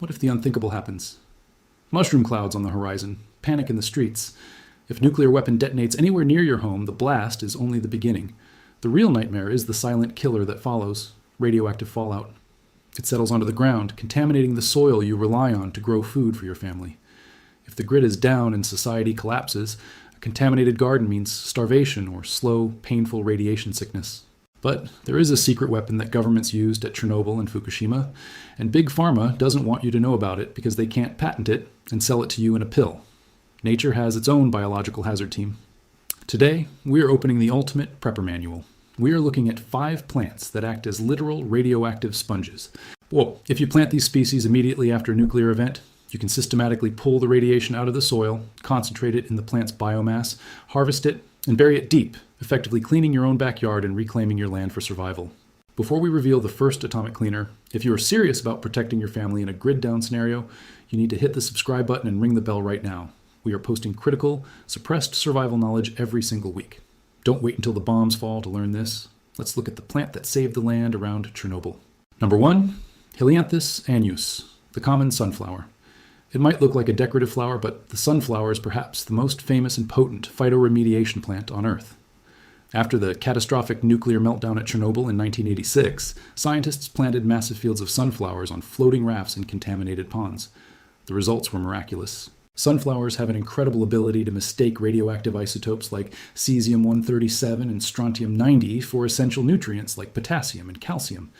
What if the unthinkable happens? Mushroom clouds on the horizon, panic in the streets. If a nuclear weapon detonates anywhere near your home, the blast is only the beginning. The real nightmare is the silent killer that follows, radioactive fallout. It settles onto the ground, contaminating the soil you rely on to grow food for your family. If the grid is down and society collapses, a contaminated garden means starvation or slow, painful radiation sickness. But there is a secret weapon that governments used at Chernobyl and Fukushima, and Big Pharma doesn't want you to know about it because they can't patent it and sell it to you in a pill. Nature has its own biological hazard team. Today, we are opening the ultimate prepper manual. We are looking at 5 plants that act as literal radioactive sponges. Well, if you plant these species immediately after a nuclear event, you can systematically pull the radiation out of the soil, concentrate it in the plant's biomass, harvest it, and bury it deep, effectively cleaning your own backyard and reclaiming your land for survival. Before we reveal the first atomic cleaner, if you are serious about protecting your family in a grid-down scenario, you need to hit the subscribe button and ring the bell right now. We are posting critical, suppressed survival knowledge every single week. Don't wait until the bombs fall to learn this. Let's look at the plant that saved the land around Chernobyl. Number 1, Helianthus annus, the common sunflower. It might look like a decorative flower, but the sunflower is perhaps the most famous and potent phytoremediation plant on Earth. After the catastrophic nuclear meltdown at Chernobyl in 1986, scientists planted massive fields of sunflowers on floating rafts in contaminated ponds. The results were miraculous. Sunflowers have an incredible ability to mistake radioactive isotopes like Cesium-137 and Strontium-90 for essential nutrients like potassium and calcium.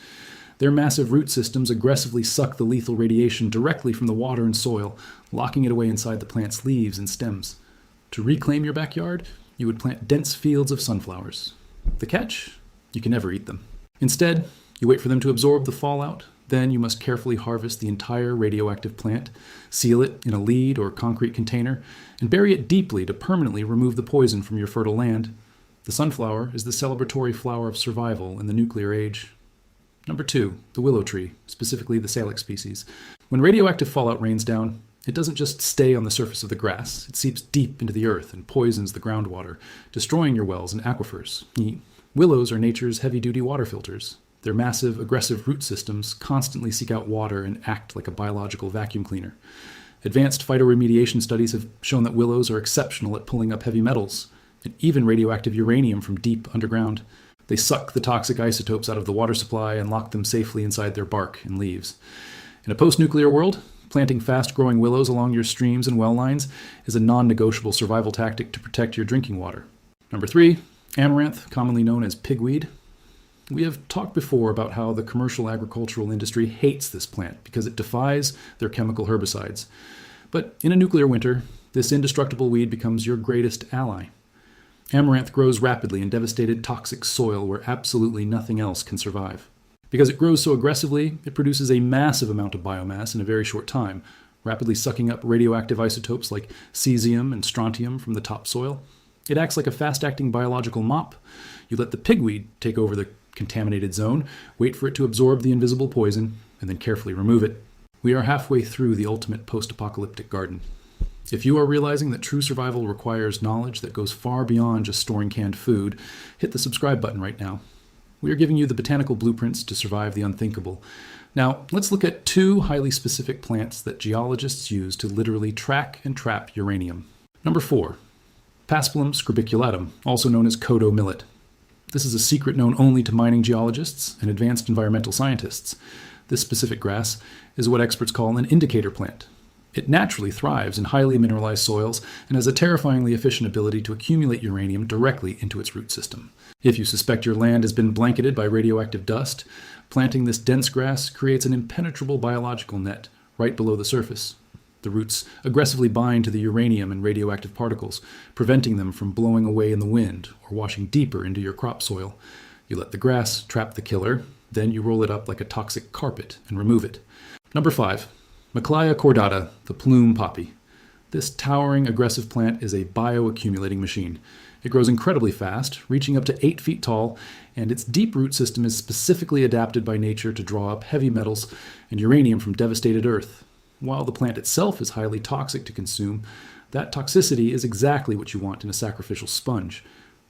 Their massive root systems aggressively suck the lethal radiation directly from the water and soil, locking it away inside the plant's leaves and stems. To reclaim your backyard, you would plant dense fields of sunflowers. The catch? You can never eat them. Instead, you wait for them to absorb the fallout. Then you must carefully harvest the entire radioactive plant, seal it in a lead or concrete container, and bury it deeply to permanently remove the poison from your fertile land. The sunflower is the celebratory flower of survival in the nuclear age. Number 2, the willow tree, specifically the salix species. When radioactive fallout rains down, it doesn't just stay on the surface of the grass. It seeps deep into the earth and poisons the groundwater, destroying your wells and aquifers. Willows are nature's heavy-duty water filters. Their massive, aggressive root systems constantly seek out water and act like a biological vacuum cleaner. Advanced phytoremediation studies have shown that willows are exceptional at pulling up heavy metals, and even radioactive uranium from deep underground. They suck the toxic isotopes out of the water supply and lock them safely inside their bark and leaves. In a post-nuclear world, planting fast-growing willows along your streams and well lines is a non-negotiable survival tactic to protect your drinking water. Number 3, amaranth, commonly known as pigweed. We have talked before about how the commercial agricultural industry hates this plant because it defies their chemical herbicides. But in a nuclear winter, this indestructible weed becomes your greatest ally. Amaranth grows rapidly in devastated toxic soil where absolutely nothing else can survive. Because it grows so aggressively, it produces a massive amount of biomass in a very short time, rapidly sucking up radioactive isotopes like cesium and strontium from the topsoil. It acts like a fast-acting biological mop. You let the pigweed take over the contaminated zone, wait for it to absorb the invisible poison, and then carefully remove it. We are halfway through the ultimate post-apocalyptic garden. If you are realizing that true survival requires knowledge that goes far beyond just storing canned food, hit the subscribe button right now. We are giving you the botanical blueprints to survive the unthinkable. Now, let's look at 2 highly specific plants that geologists use to literally track and trap uranium. Number 4, Paspalum scribiculatum, also known as Kodo millet. This is a secret known only to mining geologists and advanced environmental scientists. This specific grass is what experts call an indicator plant. It naturally thrives in highly mineralized soils and has a terrifyingly efficient ability to accumulate uranium directly into its root system. If you suspect your land has been blanketed by radioactive dust, planting this dense grass creates an impenetrable biological net right below the surface. The roots aggressively bind to the uranium and radioactive particles, preventing them from blowing away in the wind or washing deeper into your crop soil. You let the grass trap the killer, then you roll it up like a toxic carpet and remove it. Number 5. Macleia cordata, the plume poppy. This towering, aggressive plant is a bioaccumulating machine. It grows incredibly fast, reaching up to 8 feet tall, and its deep root system is specifically adapted by nature to draw up heavy metals and uranium from devastated earth. While the plant itself is highly toxic to consume, that toxicity is exactly what you want in a sacrificial sponge.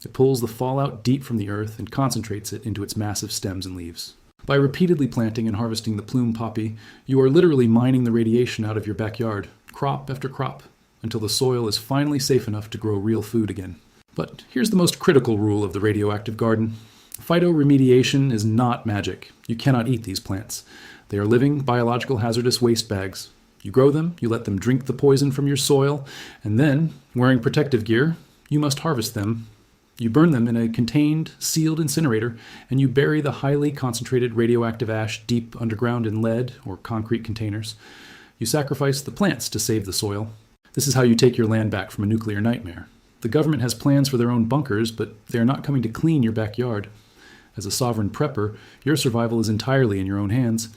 It pulls the fallout deep from the earth and concentrates it into its massive stems and leaves. By repeatedly planting and harvesting the plume poppy, you are literally mining the radiation out of your backyard, crop after crop, until the soil is finally safe enough to grow real food again. But here's the most critical rule of the radioactive garden. Phytoremediation is not magic. You cannot eat these plants. They are living, biological hazardous waste bags. You grow them, you let them drink the poison from your soil, and then, wearing protective gear, you must harvest them. You burn them in a contained, sealed incinerator, and you bury the highly concentrated radioactive ash deep underground in lead or concrete containers. You sacrifice the plants to save the soil. This is how you take your land back from a nuclear nightmare. The government has plans for their own bunkers, but they are not coming to clean your backyard. As a sovereign prepper, your survival is entirely in your own hands.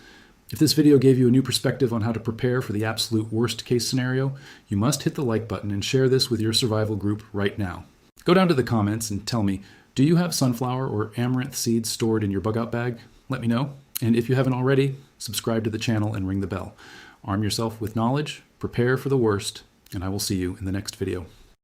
If this video gave you a new perspective on how to prepare for the absolute worst case scenario, you must hit the like button and share this with your survival group right now. Go down to the comments and tell me, do you have sunflower or amaranth seeds stored in your bug out bag? Let me know. And if you haven't already, subscribe to the channel and ring the bell. Arm yourself with knowledge, prepare for the worst, and I will see you in the next video.